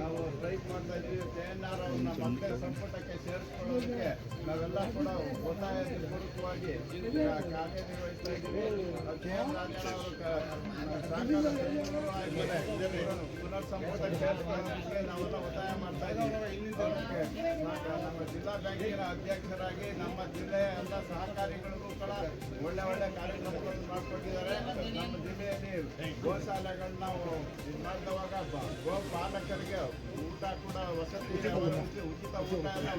ನಾವು ಸ್ಟ್ರೈಕ್ ಮಾಡ್ತಾ ಇದ್ದೀವಿ. KNR ಅವ್ರನ್ನ ಮತ್ತೆ ಸಂಪುಟಕ್ಕೆ ಸೇರಿಸ್ಕೊಳ್ಳೋದಕ್ಕೆ ನಾವೆಲ್ಲ ಕೂಡ ಒತ್ತಾಯಪೂರ್ವಕವಾಗಿ ಕಾರ್ಯನಿರ್ವಹಿಸ್ತಾ ಇದ್ದೀವಿ. KM ರಾಜಣ್ಣ ಅವರು ಸಹಕಾರ ಸಚಿವರು ಆದ್ಮೇಲೆ ಪುನರ್ ಸಂಪುಟಕ್ಕೆ ಸೇರಿಸ್ಕೊಳ್ಳೋದಕ್ಕೆ ನಾವೆಲ್ಲ ಒತ್ತಾಯ ಮಾಡ್ತಾ ಇದ್ದೀವಿ. ನಮ್ಮ ಜಿಲ್ಲಾ ಬ್ಯಾಂಕಿನ ಅಧ್ಯಕ್ಷರಾಗಿ ನಮ್ಮ ಜಿಲ್ಲೆಯ ಎಲ್ಲ ಸಹಕಾರಿಗಳಿಗೂ ಕೂಡ ಒಳ್ಳೆ ಕಾರ್ಯಕ್ರಮಗಳನ್ನು ಮಾಡಿಕೊಟ್ಟಿದ್ದಾರೆ. ನಮ್ಮ ಜಿಲ್ಲೆಯಲ್ಲಿ ಗೋಶಾಲೆಗಳನ್ನ ಇದು ಮಾಡಿದವಾಗ ಗೋಪಾಲಕರಿಗೆ ಊಟ ಕೂಡ ವಸತಿ ಉಚಿತ ಊಟ ಎಲ್ಲ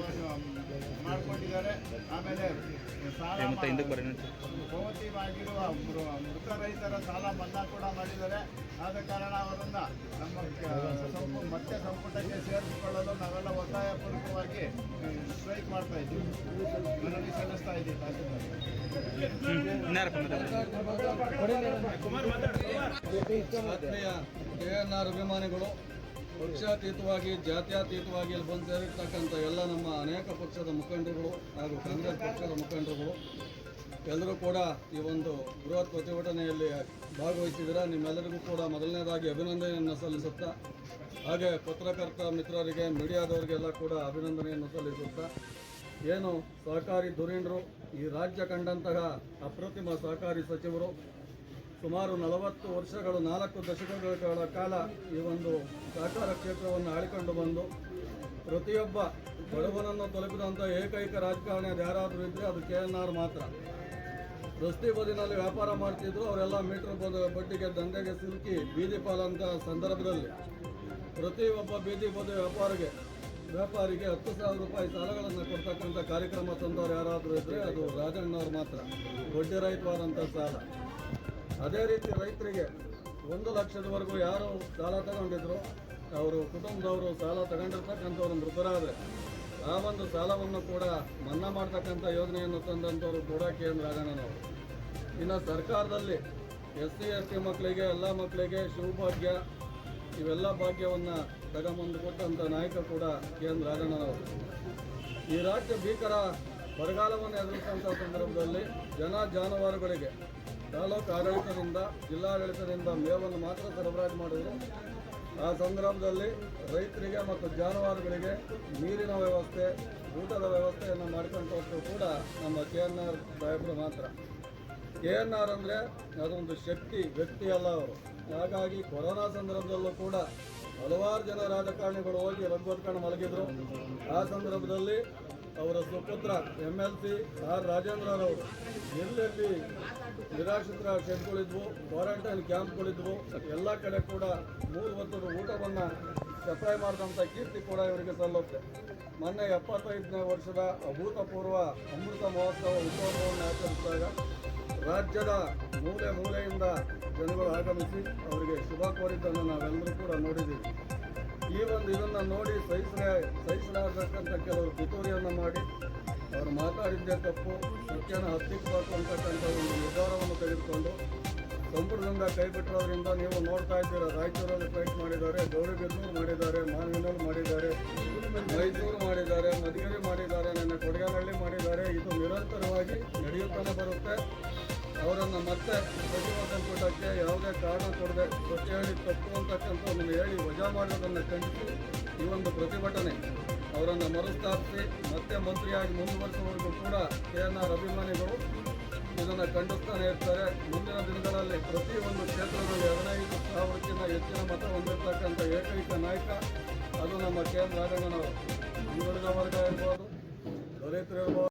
ಮಾಡಿಕೊಂಡಿದ್ದಾರೆ. ಆಮೇಲೆ ಭೌತಿಕವಾಗಿರುವ ಮೃತ ರೈತರ ಸಾಲ ಮನ್ನಾ ಕೂಡ ಮಾಡಿದ್ದಾರೆ. ಆದ ಕಾರಣ ಅವರನ್ನು ನಮ್ಮ ಮತ್ತೆ ಸಂಪುಟಕ್ಕೆ ಸೇರಿಸಿಕೊಳ್ಳಲು ನಾವೆಲ್ಲ ಒತ್ತಾಯಪೂರ್ವಕವಾಗಿ ಸ್ಟ್ರೈಕ್ ಮಾಡ್ತಾ ಇದ್ದೀವಿ, ಮನವಿ ಸಲ್ಲಿಸ್ತಾ ಇದ್ದೀವಿ. ಆತ್ಮೀಯ KNR ಅಭಿಮಾನಿಗಳು, ಪಕ್ಷಾತೀತವಾಗಿ ಜಾತ್ಯತೀತವಾಗಿ ಇಲ್ಲಿ ಬಂದು ಸೇರಿರ್ತಕ್ಕಂಥ ಎಲ್ಲ ನಮ್ಮ ಅನೇಕ ಪಕ್ಷದ ಮುಖಂಡರುಗಳು ಹಾಗೂ ಕಾಂಗ್ರೆಸ್ ಪಕ್ಷದ ಮುಖಂಡರುಗಳು ಎಲ್ಲರೂ ಕೂಡ ಈ ಒಂದು ಬೃಹತ್ ಪ್ರತಿಭಟನೆಯಲ್ಲಿ ಭಾಗವಹಿಸಿದರೆ ನಿಮ್ಮೆಲ್ಲರಿಗೂ ಕೂಡ ಮೊದಲನೇದಾಗಿ ಅಭಿನಂದನೆಯನ್ನು ಸಲ್ಲಿಸುತ್ತಾ, ಹಾಗೆ ಪತ್ರಕರ್ತ ಮಿತ್ರರಿಗೆ, ಮೀಡಿಯಾದವರಿಗೆಲ್ಲ ಕೂಡ ಅಭಿನಂದನೆಯನ್ನು ಸಲ್ಲಿಸುತ್ತಾ, ಏನು ಸಹಕಾರಿ ಧುರೀಣರು, ಈ ರಾಜ್ಯ ಕಂಡಂತಹ ಅಪ್ರತಿಮ ಸಹಕಾರಿ ಸಚಿವರು ಸುಮಾರು 40 ವರ್ಷಗಳು, 4 ದಶಕಗಳ ಕಾಲ ಈ ಒಂದು ಸಹಕಾರ ಕ್ಷೇತ್ರವನ್ನು ಆಳಿಕೊಂಡು ಬಂದು ಪ್ರತಿಯೊಬ್ಬ ಬಡವನನ್ನು ತಲುಪಿದಂಥ ಏಕೈಕ ರಾಜಕಾರಣಿ ಅದು ಯಾರಾದರೂ ಇದ್ದರೆ ಅದು KNR ಮಾತ್ರ. ರಸ್ತೆ ಬದಿನಲ್ಲಿ ವ್ಯಾಪಾರ ಮಾಡ್ತಿದ್ರು, ಅವರೆಲ್ಲ ಮೀಟರ್ ಬಡ್ಡಿಗೆ ದಂಧೆಗೆ ಸಿಲುಕಿ ಬೀದಿ ಪಾಲಂತ ಸಂದರ್ಭದಲ್ಲಿ ಪ್ರತಿಯೊಬ್ಬ ಬೀದಿ ಬದಿ ವ್ಯಾಪಾರಿಗೆ 10,000 ರೂಪಾಯಿ ಸಾಲಗಳನ್ನು ಕೊಡ್ತಕ್ಕಂಥ ಕಾರ್ಯಕ್ರಮ ತಂದವರು ಯಾರಾದರೂ ಇದ್ದರೆ ಅದು ರಾಜಣ್ಣವ್ರು ಮಾತ್ರ. ಬಡ್ಡಿ ರಹಿತವಾದಂಥ ಸಾಲ. ಅದೇ ರೀತಿ ರೈತರಿಗೆ 1 ಲಕ್ಷದವರೆಗೂ ಯಾರು ಸಾಲ ತಗೊಂಡಿದ್ರು, ಅವರು ಕುಟುಂಬದವರು ಸಾಲ ತಗೊಂಡಿರ್ತಕ್ಕಂಥವ್ರು ಮೃತರಾದರೆ ಆ ಒಂದು ಸಾಲವನ್ನು ಕೂಡ ಮನ್ನಾ ಮಾಡ್ತಕ್ಕಂಥ ಯೋಜನೆಯನ್ನು ತಂದಂಥವರು ಕೂಡ KM ರಾಜಣ್ಣನವರು. ಇನ್ನು ಸರ್ಕಾರದಲ್ಲಿ SC ST ಮಕ್ಕಳಿಗೆ, ಎಲ್ಲ ಮಕ್ಕಳಿಗೆ ಶಿವಭಾಗ್ಯ ಇವೆಲ್ಲ ಭಾಗ್ಯವನ್ನು ತಗೊಂಬಂದು ಕೊಟ್ಟಂಥ ನಾಯಕ ಕೂಡ KM ರಾಜಣ್ಣನವರು. ಈ ರಾಜ್ಯ ಭೀಕರ ಬರಗಾಲವನ್ನು ಎದುರಿಸುವಂಥ ಸಂದರ್ಭದಲ್ಲಿ ಜಾನುವಾರುಗಳಿಗೆ ತಾಲೂಕು ಆಡಳಿತದಿಂದ, ಜಿಲ್ಲಾಡಳಿತದಿಂದ ಮೇವನ್ನು ಮಾತ್ರ ಸರಬರಾಜು ಮಾಡಿದರು. ಆ ಸಂದರ್ಭದಲ್ಲಿ ರೈತರಿಗೆ ಮತ್ತು ಜಾನುವಾರುಗಳಿಗೆ ನೀರಿನ ವ್ಯವಸ್ಥೆ, ಊಟದ ವ್ಯವಸ್ಥೆಯನ್ನು ಮಾಡಿಕೊಂಡಷ್ಟು ಕೂಡ ನಮ್ಮ KNR ಸಾಹೇಬರು ಮಾತ್ರ. KNR ಅಂದರೆ ಅದೊಂದು ಶಕ್ತಿ, ವ್ಯಕ್ತಿ ಅಲ್ಲ ಅವರು. ಹಾಗಾಗಿ ಕೊರೋನಾ ಸಂದರ್ಭದಲ್ಲೂ ಕೂಡ ಹಲವಾರು ಜನ ರಾಜಕಾರಣಿಗಳು ಹೋಗಿ ರಗ್ಗೊತ್ಕೊಂಡು ಮಲಗಿದ್ರು. ಆ ಸಂದರ್ಭದಲ್ಲಿ ಅವರ ಸುಪುತ್ರ MLC R ರಾಜೇಂದ್ರರವರು ಎಲ್ಲೆಲ್ಲಿ ನಿರಾಶ್ರಿತರ ಶೆಡ್ಗಳಿದ್ವು, ಕ್ವಾರಂಟೈನ್ ಕ್ಯಾಂಪ್ಗಳಿದ್ವು, ಎಲ್ಲ ಕಡೆ ಕೂಡ 3 ಹೊತ್ತದ ಊಟವನ್ನು ಸಪ್ಲೈ ಮಾಡಿದಂಥ ಕೀರ್ತಿ ಕೂಡ ಇವರಿಗೆ ಸಲ್ಲುತ್ತೆ. ಮೊನ್ನೆ 75ನೇ ವರ್ಷದ ಅಭೂತಪೂರ್ವ ಅಮೃತ ಮಹೋತ್ಸವ ಉತ್ಸವವನ್ನು ಆಚರಿಸಿದಾಗ ರಾಜ್ಯದ ಮೂಲೆಯಿಂದ ಜನಗಳು ಆಗಮಿಸಿ ಅವರಿಗೆ ಶುಭ ಕೋರಿದ್ದನ್ನು ನಾವೆಲ್ಲರೂ ಕೂಡ ನೋಡಿದ್ದೀವಿ. ಈ ಒಂದು ಇದನ್ನು ನೋಡಿ ಸಹಿಸಲಾಗತಕ್ಕಂಥ ಕೆಲವರು ಪಿತೂರಿಯನ್ನು ಮಾಡಿ ಅವರು ಮಾತಾಡಿದ್ದೇ ತಪ್ಪು, ಸತ್ಯನ ಹತ್ತಿಕ್ಕಬೇಕು ಅಂತಕ್ಕಂಥ ಒಂದು ನಿರ್ಧಾರವನ್ನು ತೆಗೆದುಕೊಂಡು ಸಂಪುಟದಿಂದ ಕೈ ಬಿಟ್ಟಿರೋದ್ರಿಂದ ನೀವು ನೋಡ್ತಾ ಇದ್ದೀರಾ. ರಾಯಚೂರಲ್ಲಿ ಫೈಟ್ ಮಾಡಿದ್ದಾರೆ, ಗೌರಿಬಿದನೂರು ಮಾಡಿದ್ದಾರೆ, ಮಾನವಿನಲ್ಲಿ ಮಾಡಿದ್ದಾರೆ, ಮೈಸೂರು ಮಾಡಿದ್ದಾರೆ, ಮಧುಗಿರಿ ಮಾಡಿದ್ದಾರೆ, ನನ್ನ ಕೊಡಗನಹಳ್ಳಿ ಮಾಡಿದ್ದಾರೆ. ಇದು ನಿರಂತರವಾಗಿ ನಡೆಯುತ್ತಾನೆ ಬರುತ್ತೆ. ಅವರನ್ನು ಮತ್ತೆ ಸಚಿವ ಸಂಪುಟಕ್ಕೆ ಯಾವುದೇ ಕಾರಣ ಕೊಡದೆ ಸತ್ಯ ಹೇಳಿ ತಪ್ಪು ಅಂತಕ್ಕಂಥದ್ದನ್ನು ಹೇಳಿ ವಜಾ ಮಾಡೋದನ್ನು ಖಂಡಿಸಿ ಈ ಒಂದು ಪ್ರತಿಭಟನೆ ಅವರನ್ನು ಮರುಸ್ಥಾಪಿಸಿ ಮತ್ತೆ ಮಂತ್ರಿಯಾಗಿ ಮುಂದುವರಿಸುವವರೆಗೂ ಕೂಡ KNR ಅಭಿಮಾನಿಗಳು ಇದನ್ನು ಖಂಡಿಸ್ತಾನೆ ಇರ್ತಾರೆ. ಮುಂದಿನ ದಿನಗಳಲ್ಲಿ ಪ್ರತಿಯೊಂದು ಕ್ಷೇತ್ರದಲ್ಲಿ 15,000ಕ್ಕಿಂತ ಹೆಚ್ಚಿನ ಮತ ಹೊಂದಿರತಕ್ಕಂಥ ಏಕೈಕ ನಾಯಕ ಅದು ನಮ್ಮ KM ರಾಜಣ್ಣನವರು. ಹಿಂದುಳಿದ ವರ್ಗ ಇರ್ಬೋದು, ದಲಿತರು ಇರ್ಬೋದು.